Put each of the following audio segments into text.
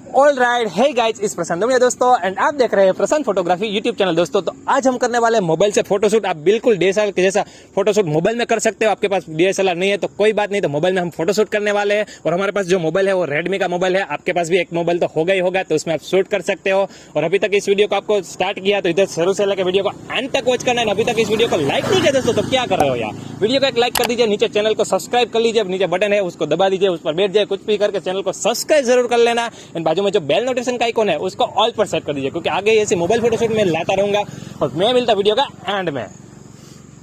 All right, hey guys, इस प्रशांत दोस्तों and आप देख रहे हैं प्रशांत फोटोग्राफी यूट्यूब चैनल। दोस्तों तो आज हम करने वाले हैं मोबाइल से फोटोशूट। आप बिल्कुल डीएसएलआर के जैसा फोटोशूट मोबाइल में कर सकते हो। आपके पास डीएसएलआर नहीं है तो कोई बात नहीं, तो मोबाइल में हम फोटोशूट करने वाले हैं। और हमारे पास जो मोबाइल है वो रेडमी का मोबाइल है। आपके पास भी एक मोबाइल तो होगा ही होगा, तो उसमें आप शूट कर सकते हो। और अभी तक इस वीडियो को आपको स्टार्ट किया तो इधर शुरू से लेकर वीडियो को एंड तक वॉच करना है। अभी तक इस वीडियो को लाइक नहीं किया दोस्तों तो क्या कर रहे हो यार, वीडियो को एक लाइक कर दीजिए, नीचे चैनल को सब्सक्राइब कर लीजिए, नीचे बटन है उसको दबा दीजिए, उस पर बैठ जाए, कुछ भी करके चैनल को सब्सक्राइब जरूर कर लेना। एंड बाजू में जो बेल नोटिफिकेशन का आइकन है उसको ऑल पर सेट कर दीजिए, क्योंकि आगे ऐसे मोबाइल फोटोशूट में लाता रहूंगा। और मैं मिलता वीडियो का एंड में।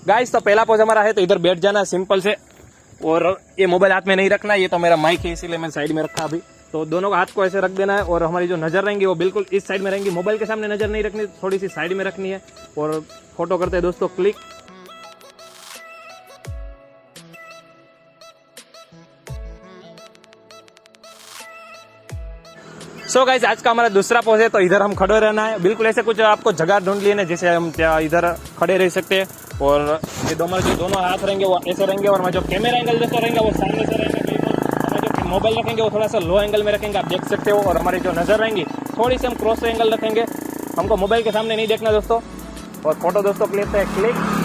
गाइस तो पहला पोज हमारा है, तो इधर बैठ जाना सिंपल से। और ये मोबाइल हाथ में नहीं रखना, ये तो मेरा माइक है इसीलिए मैंने साइड में रखा अभी। तो दोनों का हाथ को ऐसे रख देना है और हमारी जो नजर रहेंगी वो बिल्कुल इस साइड में रहेंगी। मोबाइल के सामने नजर नहीं रखनी, थोड़ी सी साइड में रखनी है। और फोटो करते हैं दोस्तों क्लिक। सो गाइस आज का हमारा दूसरा पोज है, तो इधर हम खड़े रहना है। बिल्कुल ऐसे कुछ आपको जगह ढूंढ लेना है जैसे हम इधर खड़े रह सकते हैं। और ये हमारे जो दोनों हाथ रहेंगे वो ऐसे रहेंगे, और हमारा जो कैमरा एंगल दोस्तों रहेंगे वो सामने से रहेंगे। बिल्कुल हमारे जो मोबाइल रखेंगे वो थोड़ा सा लो एंगल में रखेंगे, आप देख सकते हो। और हमारी जो नजर रहेंगी थोड़ी सी हम क्रॉस एंगल रखेंगे, हमको मोबाइल के सामने नहीं देखना दोस्तों। और फोटो दोस्तों क्लिक है क्लिक।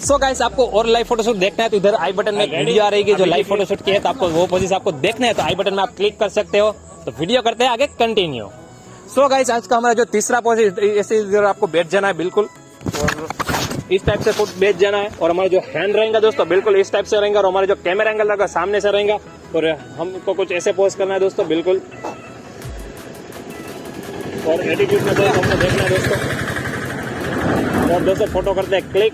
सो गाइस आपको और लाइव फोटोशूट देखना है तो इधर आई बटन में वीडियो आ रही है जो लाइव फोटोशूट की है, तो आपको वो पोजीशन आपको देखना है तो आई बटन में आप क्लिक कर सकते हो। तो वीडियो करते हैं आगे कंटिन्यू। सो गाइस आज का हमारा जो तीसरा पोज है, ऐसे इधर आपको बैठ जाना है बिल्कुल, और इस टाइप से फुट बैठ जाना है। और हमारा जो हैंड रहेगा दोस्तों बिल्कुल इस टाइप से रहेगा, और हमारा जो कैमरा एंगल रहेगा सामने से रहेगा। और हमको कुछ ऐसे पोज करना है दोस्तों बिल्कुल, और एटीट्यूड में दोस्तों हमको देखना है दोस्तों। और दोस्तों फोटो करते हैं क्लिक।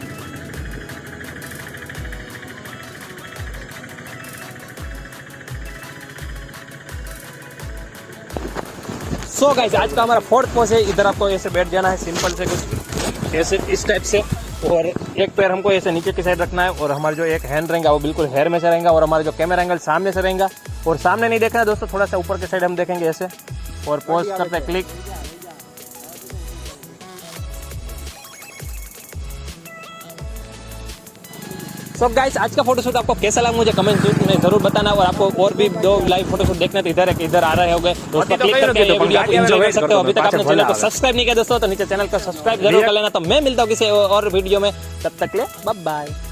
सो गाइस आज का हमारा फोर्थ पोज है, इधर आपको ऐसे बैठ जाना है सिंपल से कुछ ऐसे इस टाइप से। और एक पैर हमको ऐसे नीचे की साइड रखना है, और हमारा जो एक हैंड रहेगा वो बिल्कुल हेयर में से रहेगा। और हमारा जो कैमरा एंगल सामने से रहेगा, और सामने नहीं देखना है दोस्तों, थोड़ा सा ऊपर के साइड हम देखेंगे ऐसे। और पोज करते हैं क्लिक। सो गाइस आज का फोटोशूट आपको कैसा लगा मुझे कमेंट में जरूर बताना। और आपको और भी दो लाइव फोटोशूट देखने तो इधर आ रहे होंगे दोस्तों, क्लिक करके ये वीडियो आप एंजॉय कर सकते हो। अभी तक आपने चैनल को सब्सक्राइब नहीं किया दोस्तों तो नीचे चैनल को सब्सक्राइब जरूर कर लेना। तो मैं मिलता हूँ किसी और वीडियो में, तब तक के लिए बाय बाय।